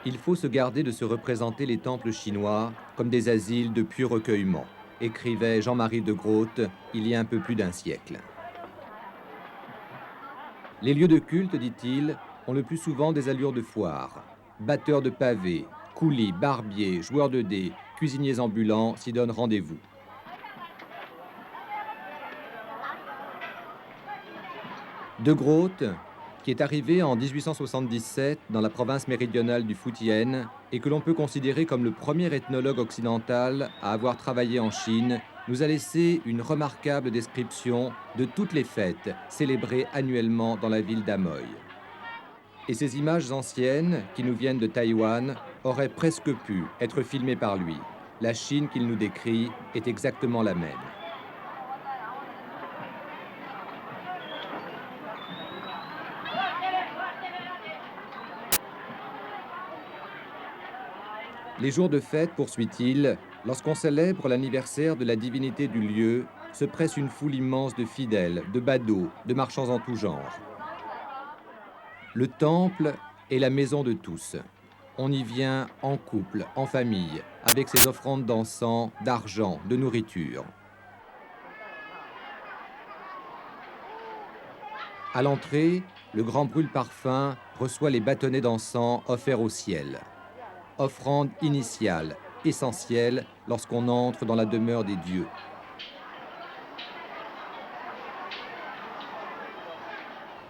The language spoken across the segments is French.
Il faut se garder de se représenter les temples chinois comme des asiles de pur recueillement, écrivait Jean-Marie de Groot il y a un peu plus d'un siècle. Les lieux de culte, dit-il, ont le plus souvent des allures de foire. Batteurs de pavés, coulis, barbiers, joueurs de dés, cuisiniers ambulants s'y donnent rendez-vous. De Groot, qui est arrivé en 1877 dans la province méridionale du Fujian et que l'on peut considérer comme le premier ethnologue occidental à avoir travaillé en Chine, nous a laissé une remarquable description de toutes les fêtes célébrées annuellement dans la ville d'Amoy. Et ces images anciennes, qui nous viennent de Taïwan, auraient presque pu être filmées par lui. La Chine qu'il nous décrit est exactement la même. Les jours de fête, poursuit-il, lorsqu'on célèbre l'anniversaire de la divinité du lieu, se presse une foule immense de fidèles, de badauds, de marchands en tout genre. Le temple est la maison de tous. On y vient en couple, en famille, avec ses offrandes d'encens, d'argent, de nourriture. À l'entrée, le grand brûle-parfum reçoit les bâtonnets d'encens offerts au ciel. Offrande initiale, essentielle lorsqu'on entre dans la demeure des dieux.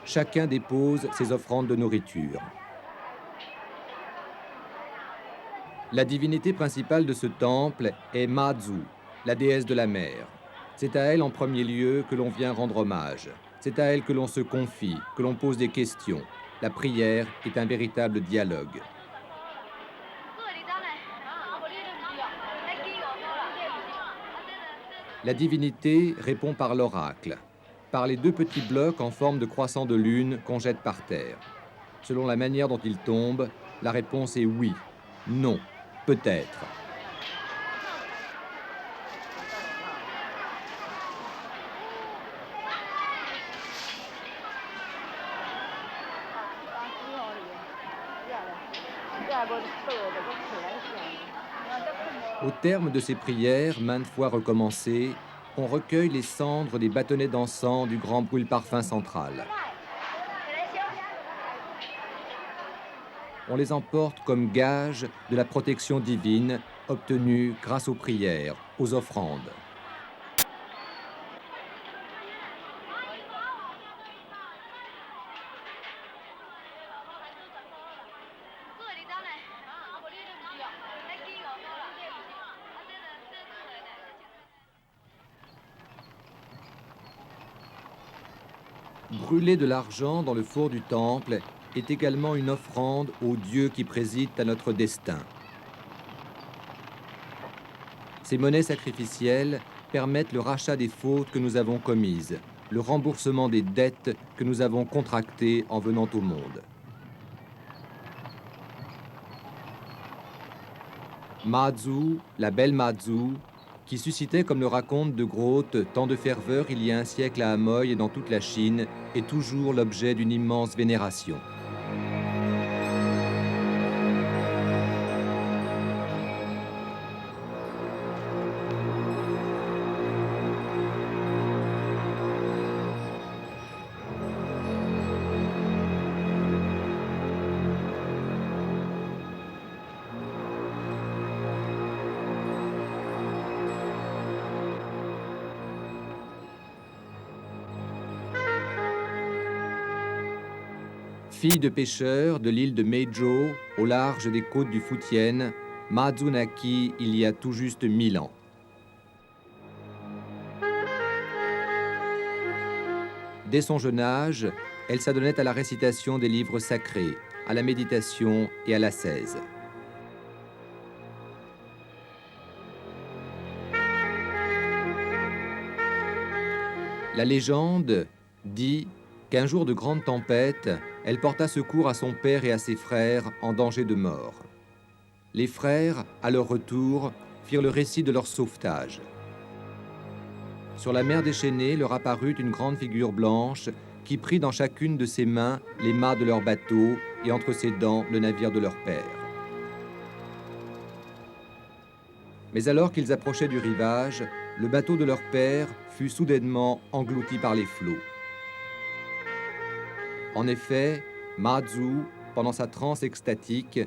Chacun dépose ses offrandes de nourriture. La divinité principale de ce temple est Mazu, la déesse de la mer. C'est à elle en premier lieu que l'on vient rendre hommage. C'est à elle que l'on se confie, que l'on pose des questions. La prière est un véritable dialogue. La divinité répond par l'oracle, par les deux petits blocs en forme de croissant de lune qu'on jette par terre. Selon la manière dont ils tombent, la réponse est oui, non, peut-être. Au terme de ces prières, maintes fois recommencées, on recueille les cendres des bâtonnets d'encens du grand brûle-parfum central. On les emporte comme gage de la protection divine obtenue grâce aux prières, aux offrandes. Brûler de l'argent dans le four du temple est également une offrande aux dieux qui président à notre destin. Ces monnaies sacrificielles permettent le rachat des fautes que nous avons commises, le remboursement des dettes que nous avons contractées en venant au monde. Mazu, la belle Mazu, qui suscitait, comme le raconte de Groot, tant de ferveur il y a un siècle à Amoy et dans toute la Chine, est toujours l'objet d'une immense vénération. Fille de pêcheurs de l'île de Meizhou, au large des côtes du Fujian, Mazu naquit il y a tout juste 1000 ans. Dès son jeune âge, elle s'adonnait à la récitation des livres sacrés, à la méditation et à l'ascèse. La légende dit qu'un jour de grande tempête, elle porta secours à son père et à ses frères en danger de mort. Les frères, à leur retour, firent le récit de leur sauvetage. Sur la mer déchaînée leur apparut une grande figure blanche qui prit dans chacune de ses mains les mâts de leur bateau et entre ses dents le navire de leur père. Mais alors qu'ils approchaient du rivage, le bateau de leur père fut soudainement englouti par les flots. En effet, Mazu, pendant sa transe extatique,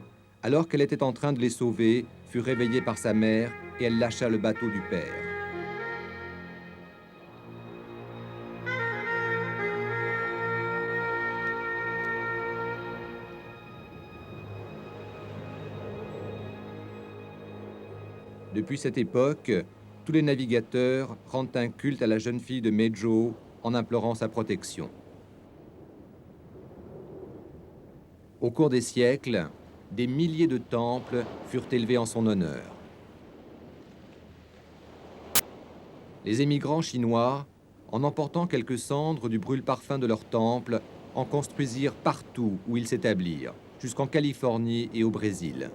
alors qu'elle était en train de les sauver, fut réveillée par sa mère et elle lâcha le bateau du père. Depuis cette époque, tous les navigateurs rendent un culte à la jeune fille de Mejo en implorant sa protection. Au cours des siècles, des milliers de temples furent élevés en son honneur. Les émigrants chinois, en emportant quelques cendres du brûle-parfum de leurs temples, en construisirent partout où ils s'établirent, jusqu'en Californie et au Brésil.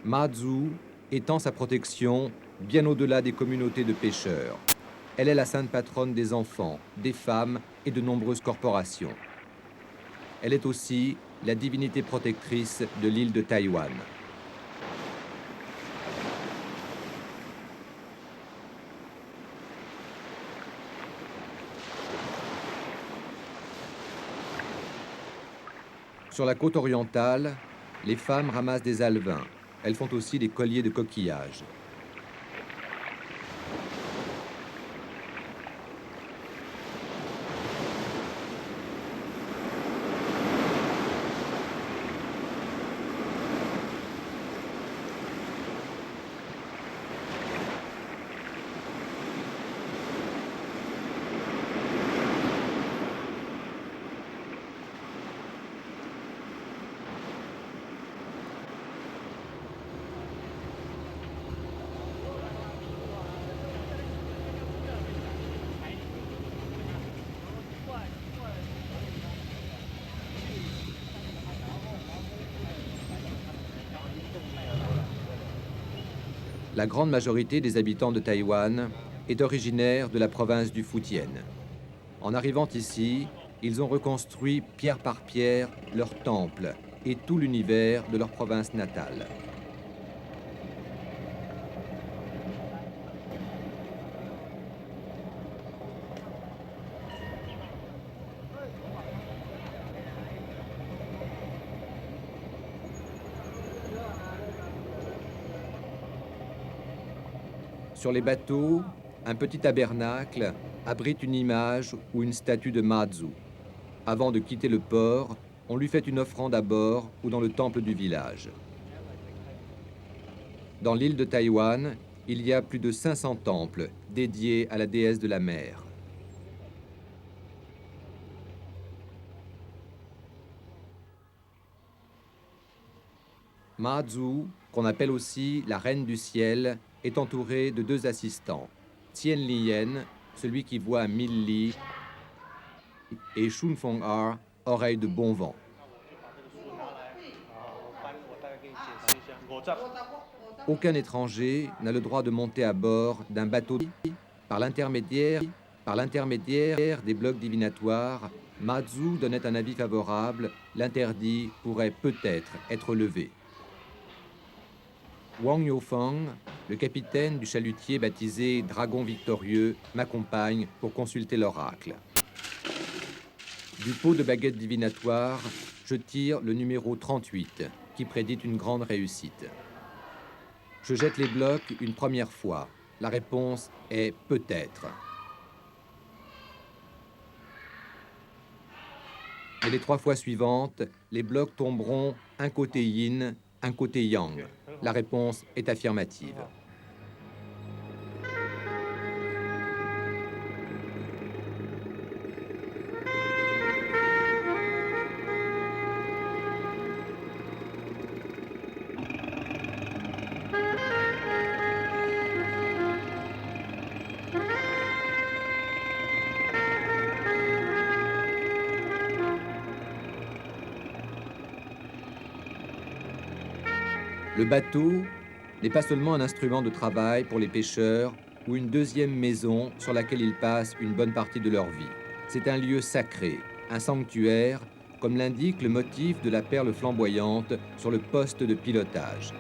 Mazu étend sa protection bien au-delà des communautés de pêcheurs. Elle est la sainte patronne des enfants, des femmes et de nombreuses corporations. Elle est aussi la divinité protectrice de l'île de Taïwan. Sur la côte orientale, les femmes ramassent des alevins. Elles font aussi des colliers de coquillages. La grande majorité des habitants de Taïwan est originaire de la province du Fujian. En arrivant ici, ils ont reconstruit pierre par pierre leur temple et tout l'univers de leur province natale. Sur les bateaux, un petit tabernacle abrite une image ou une statue de Mazu. Avant de quitter le port, on lui fait une offrande à bord ou dans le temple du village. Dans l'île de Taïwan, il y a plus de 500 temples dédiés à la déesse de la mer. Mazu, qu'on appelle aussi la reine du ciel, est entourée de 2 assistants, Tien Lien, celui qui voit à 1000 li, et Shun Fong Ar, oreille de bon vent. Aucun étranger n'a le droit de monter à bord d'un bateau. Par l'intermédiaire des blocs divinatoires, Mazu donnait un avis favorable, l'interdit pourrait peut-être être levé. Wang Yofeng, le capitaine du chalutier baptisé Dragon Victorieux, m'accompagne pour consulter l'oracle. Du pot de baguette divinatoire, je tire le numéro 38, qui prédit une grande réussite. Je jette les blocs une première fois. La réponse est peut-être. Mais les 3 fois suivantes, les blocs tomberont un côté yin, un côté yang. La réponse est affirmative. Le bateau n'est pas seulement un instrument de travail pour les pêcheurs ou une deuxième maison sur laquelle ils passent une bonne partie de leur vie. C'est un lieu sacré, un sanctuaire, comme l'indique le motif de la perle flamboyante sur le poste de pilotage.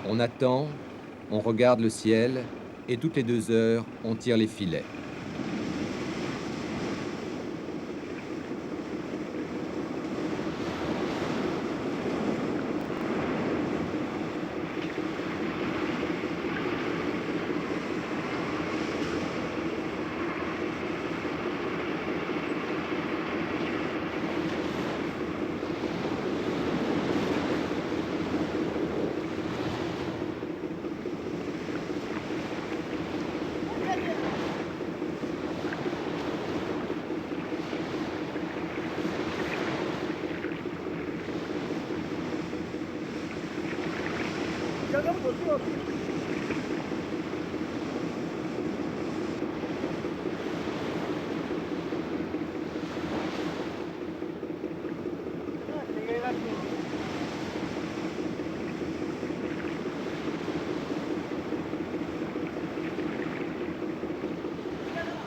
On attend, on regarde le ciel, et toutes les 2 heures, on tire les filets.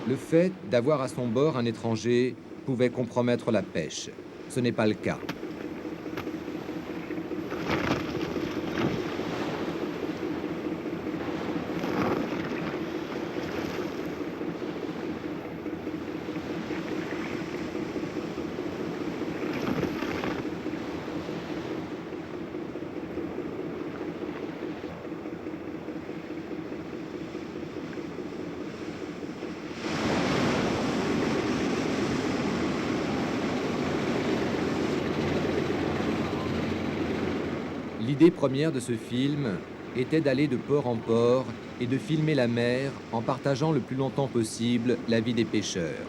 Le fait d'avoir à son bord un étranger pouvait compromettre la pêche. Ce n'est pas le cas. L'idée première de ce film était d'aller de port en port et de filmer la mer en partageant le plus longtemps possible la vie des pêcheurs.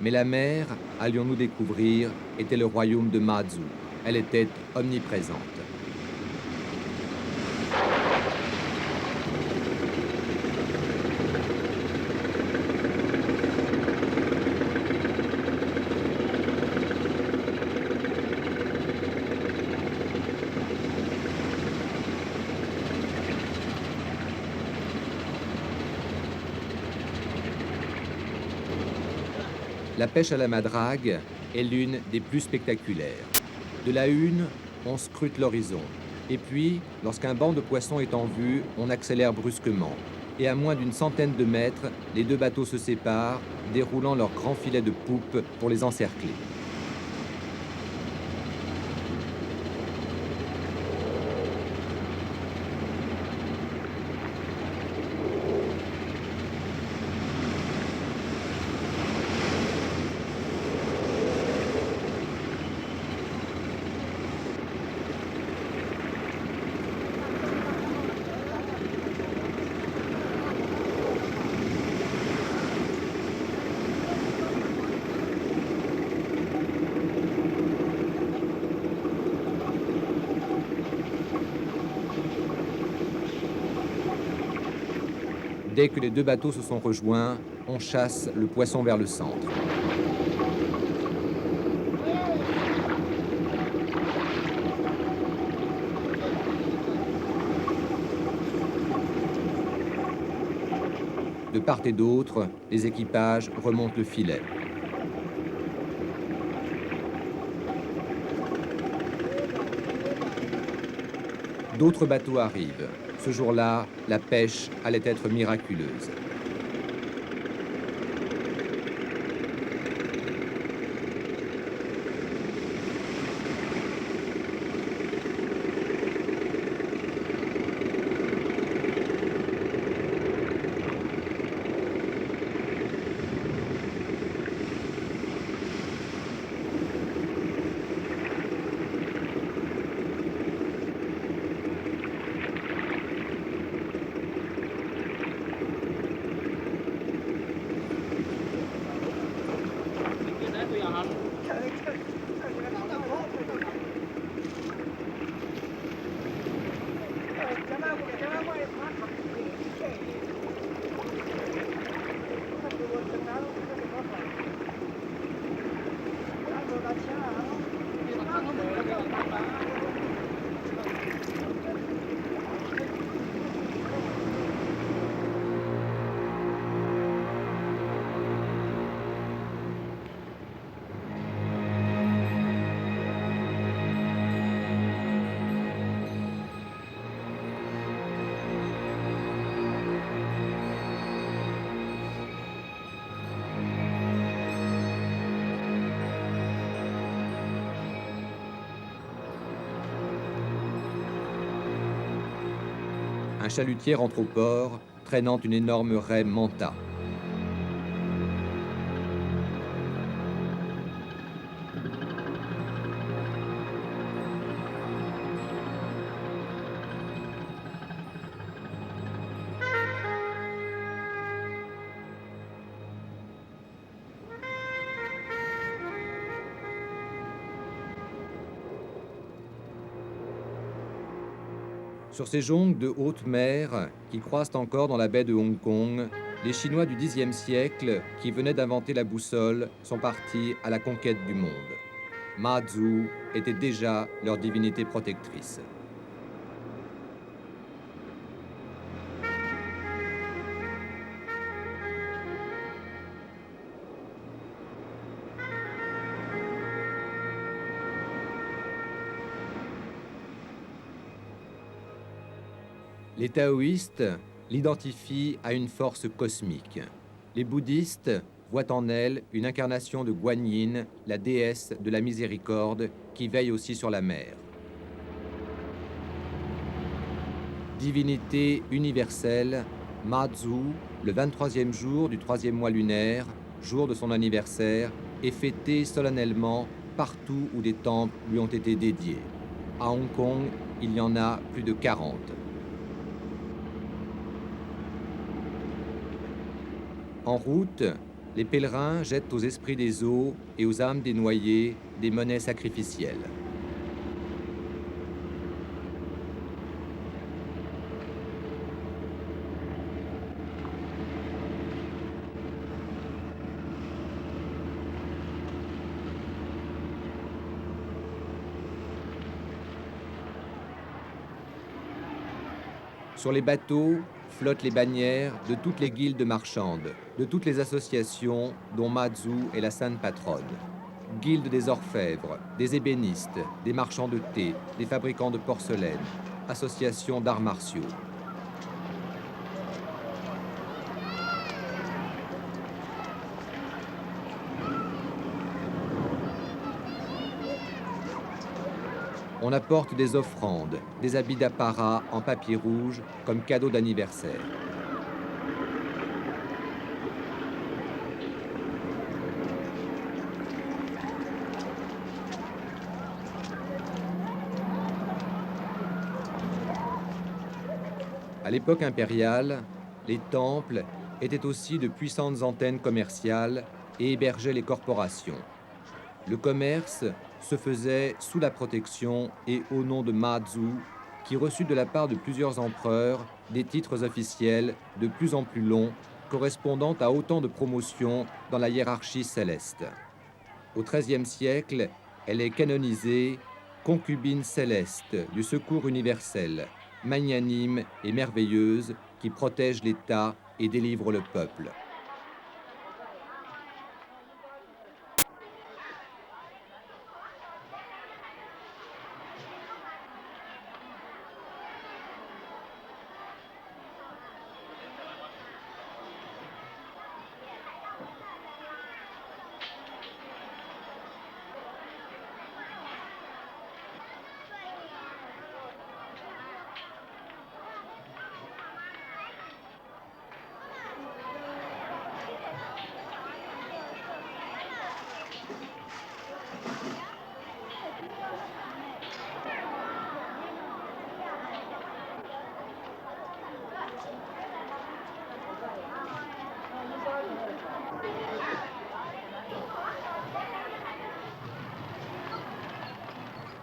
Mais la mer, allions-nous découvrir, était le royaume de Mazu. Elle était omniprésente. La pêche à la madrague est l'une des plus spectaculaires. De la hune, on scrute l'horizon. Et puis, lorsqu'un banc de poissons est en vue, on accélère brusquement. Et à moins d'une centaine de mètres, les 2 bateaux se séparent, déroulant leurs grands filets de poupe pour les encercler. Dès que les 2 bateaux se sont rejoints, on chasse le poisson vers le centre. De part et d'autre, les équipages remontent le filet. D'autres bateaux arrivent. Ce jour-là, la pêche allait être miraculeuse. Un chalutier rentre au port, traînant une énorme raie manta. Sur ces jonques de haute mer qui croisent encore dans la baie de Hong Kong, les Chinois du Xe siècle, qui venaient d'inventer la boussole, sont partis à la conquête du monde. Ma Zhu était déjà leur divinité protectrice. Les taoïstes l'identifient à une force cosmique. Les bouddhistes voient en elle une incarnation de Guan Yin, la déesse de la miséricorde qui veille aussi sur la mer. Divinité universelle, Ma Zhu, le 23e jour du 3e mois lunaire, jour de son anniversaire, est fêté solennellement partout où des temples lui ont été dédiés. À Hong Kong, il y en a plus de 40. En route, les pèlerins jettent aux esprits des eaux et aux âmes des noyés des monnaies sacrificielles. Sur les bateaux flottent les bannières de toutes les guildes marchandes, de toutes les associations dont Ma Zhu est la sainte patronne. Guilde des orfèvres, des ébénistes, des marchands de thé, des fabricants de porcelaine, association d'arts martiaux. On apporte des offrandes, des habits d'apparat en papier rouge comme cadeau d'anniversaire. À l'époque impériale, les temples étaient aussi de puissantes antennes commerciales et hébergeaient les corporations. Le commerce se faisait sous la protection et au nom de Ma Zhu, qui reçut de la part de plusieurs empereurs des titres officiels de plus en plus longs, correspondant à autant de promotions dans la hiérarchie céleste. Au XIIIe siècle, elle est canonisée concubine céleste du secours universel, magnanime et merveilleuse qui protège l'État et délivre le peuple.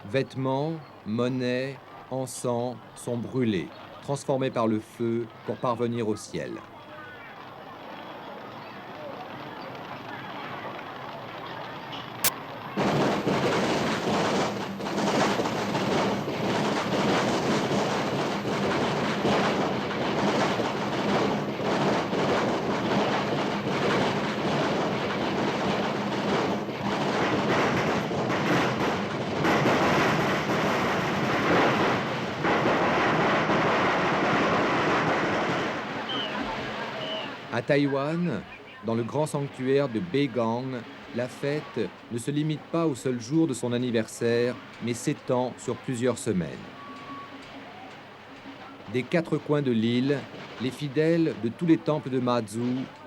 Vêtements, monnaie, encens sont brûlés, transformés par le feu pour parvenir au ciel. À Taïwan, dans le grand sanctuaire de Beigang, la fête ne se limite pas au seul jour de son anniversaire, mais s'étend sur plusieurs semaines. Des quatre coins de l'île, les fidèles de tous les temples de Mazu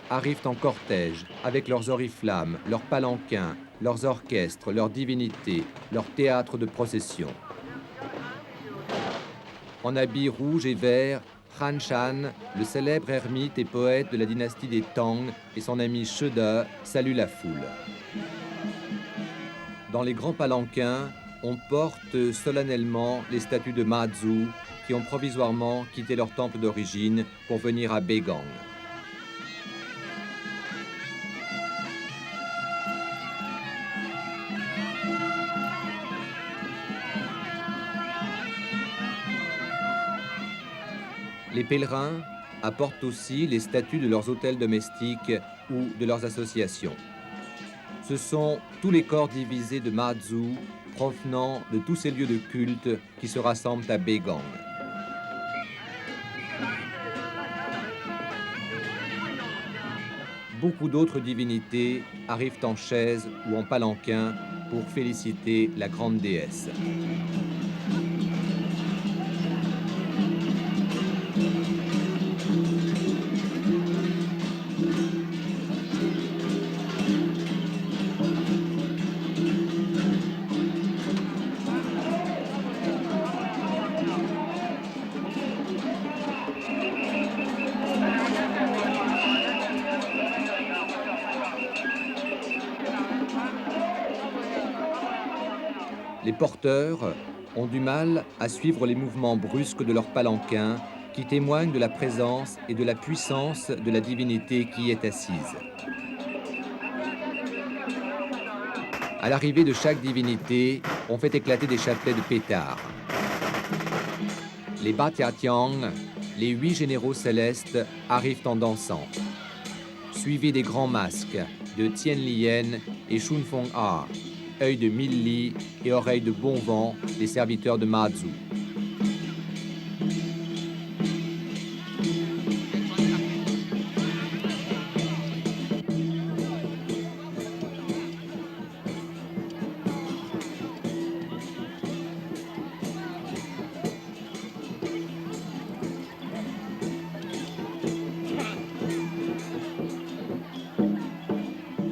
arrivent en cortège avec leurs oriflammes, leurs palanquins, leurs orchestres, leurs divinités, leurs théâtres de procession. En habits rouges et verts, Han Shan, le célèbre ermite et poète de la dynastie des Tang, et son ami Shede saluent la foule. Dans les grands palanquins, on porte solennellement les statues de Mazu qui ont provisoirement quitté leur temple d'origine pour venir à Beigang. Les pèlerins apportent aussi les statues de leurs hôtels domestiques ou de leurs associations. Ce sont tous les corps divisés de Mazu provenant de tous ces lieux de culte qui se rassemblent à Beigang. Beaucoup d'autres divinités arrivent en chaise ou en palanquin pour féliciter la grande déesse. Les porteurs ont du mal à suivre les mouvements brusques de leur palanquin qui témoignent de la présence et de la puissance de la divinité qui y est assise. À l'arrivée de chaque divinité, on fait éclater des chapelets de pétards. Les Batiatiang, les 8 généraux célestes, arrivent en dansant, suivis des grands masques de Tien Lien et Shun Fong A, œil de 1000 lits et oreilles de bon vent, les serviteurs de Mazu.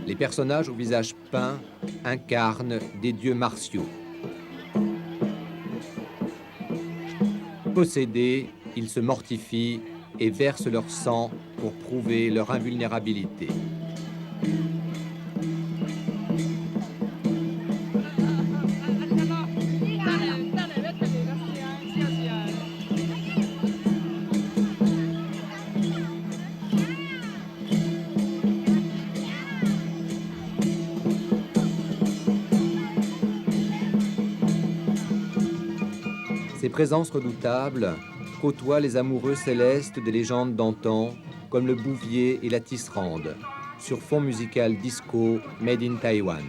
Les personnages au visage peint incarnent des dieux martiaux. Possédés, ils se mortifient et versent leur sang pour prouver leur invulnérabilité. Ces présences redoutables côtoient les amoureux célestes des légendes d'antan, comme le bouvier et la tisserande, sur fond musical disco made in Taïwan.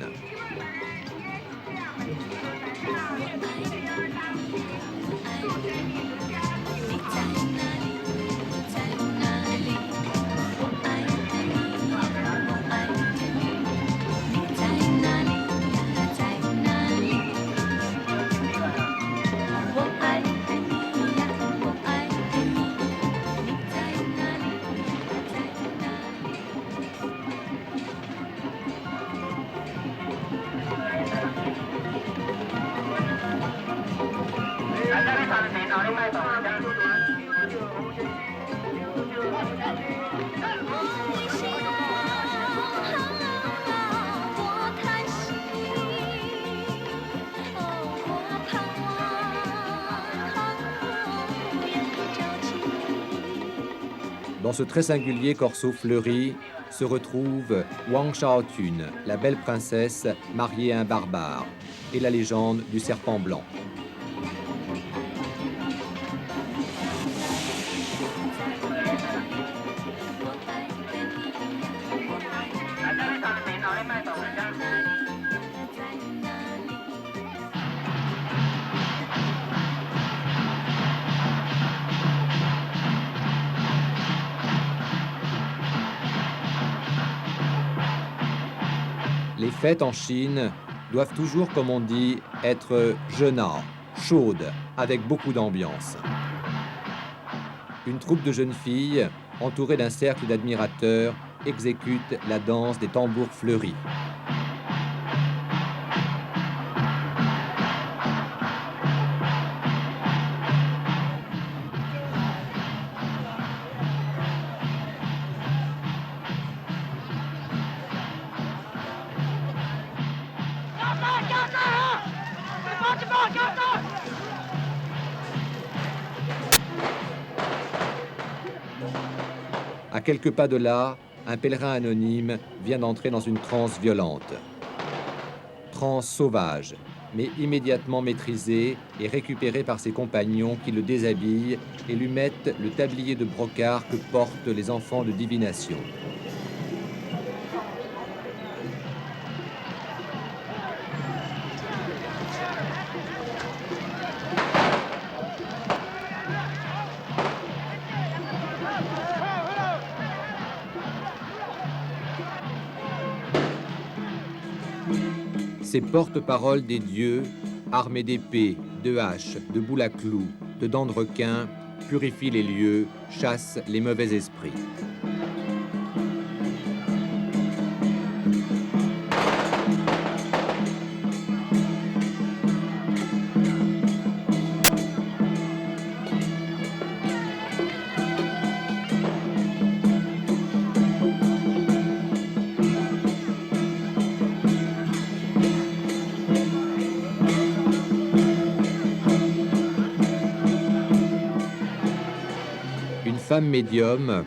Dans ce très singulier corso fleuri se retrouve Wang Shaotun, la belle princesse mariée à un barbare, et la légende du serpent blanc. Les fêtes en Chine doivent toujours, comme on dit, être jeunards, chaudes, avec beaucoup d'ambiance. Une troupe de jeunes filles, entourées d'un cercle d'admirateurs, exécute la danse des tambours fleuris. À quelques pas de là, un pèlerin anonyme vient d'entrer dans une transe violente. Transe sauvage, mais immédiatement maîtrisée et récupérée par ses compagnons qui le déshabillent et lui mettent le tablier de brocart que portent les enfants de divination. Ces porte-paroles des dieux, armés d'épées, de haches, de boules à clous, de dents de requin, purifient les lieux, chassent les mauvais esprits. Une femme médium,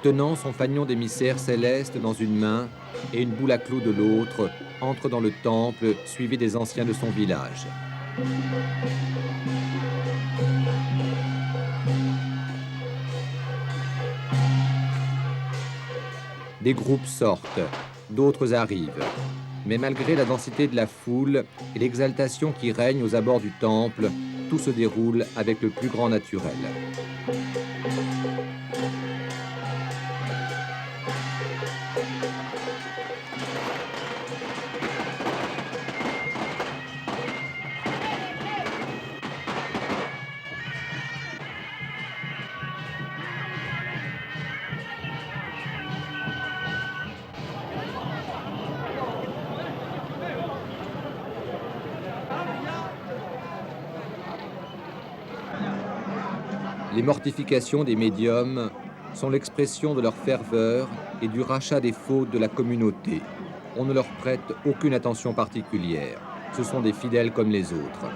tenant son fanion d'émissaire céleste dans une main et une boule à clous de l'autre, entre dans le temple, suivie des anciens de son village. Des groupes sortent, d'autres arrivent. Mais malgré la densité de la foule et l'exaltation qui règne aux abords du temple, tout se déroule avec le plus grand naturel. Les mortifications des médiums sont l'expression de leur ferveur et du rachat des fautes de la communauté. On ne leur prête aucune attention particulière. Ce sont des fidèles comme les autres.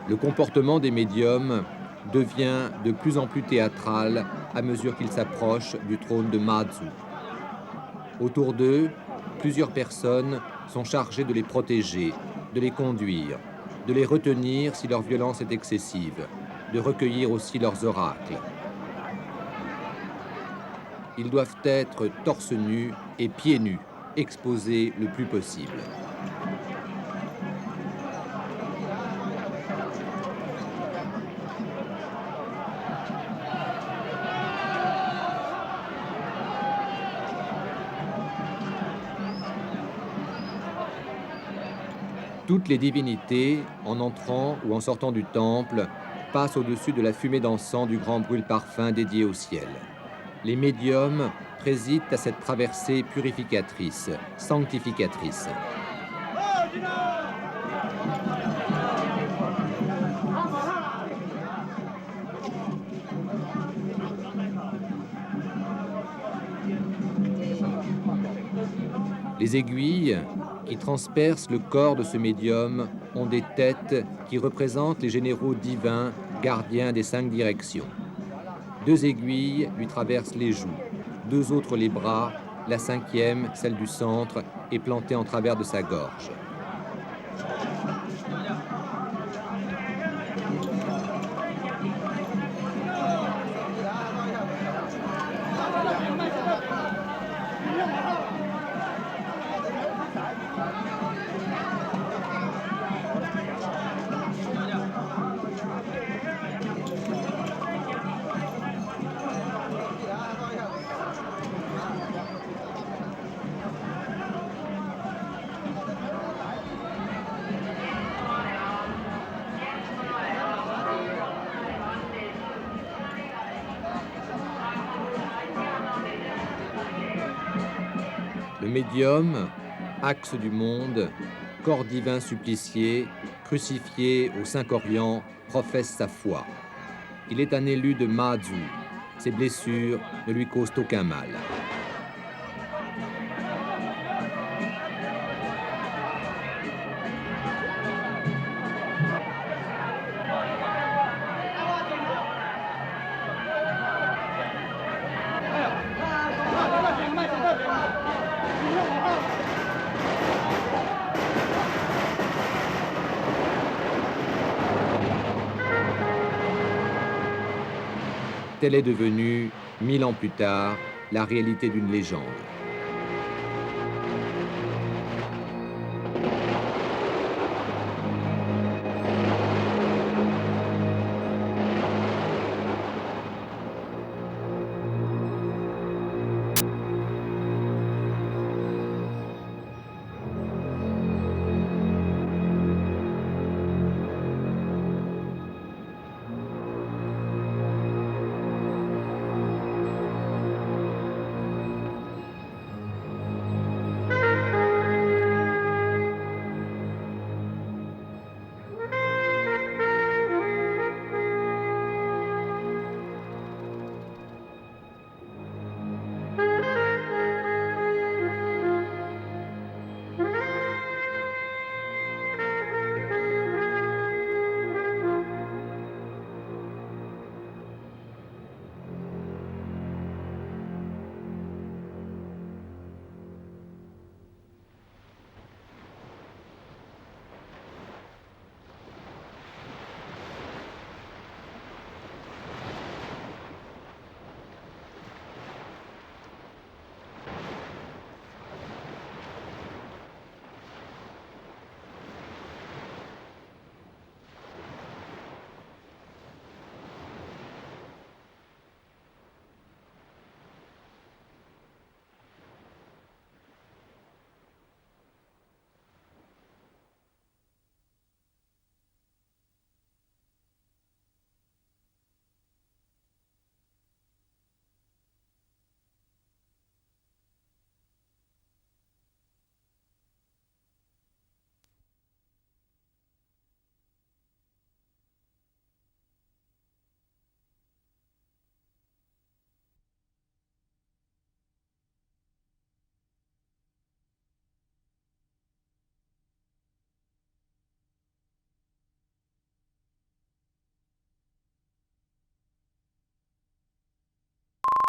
Le comportement des médiums devient de plus en plus théâtral à mesure qu'ils s'approchent du trône de Mazu. Autour d'eux, plusieurs personnes sont chargées de les protéger, de les conduire, de les retenir si leur violence est excessive, de recueillir aussi leurs oracles. Ils doivent être torse nu et pieds nus, exposés le plus possible. Toutes les divinités, en entrant ou en sortant du temple, passent au-dessus de la fumée d'encens du grand brûle-parfum dédié au ciel. Les médiums président à cette traversée purificatrice, sanctificatrice. Les aiguilles qui transpercent le corps de ce médium ont des têtes qui représentent les généraux divins, gardiens des 5 directions. 2 aiguilles lui traversent les joues, 2 autres les bras, la 5e, celle du centre, est plantée en travers de sa gorge. Le médium, axe du monde, corps divin supplicié, crucifié au Saint-Orient, professe sa foi. Il est un élu de Mazu. Ses blessures ne lui causent aucun mal. Telle est devenue, 1000 ans plus tard, la réalité d'une légende.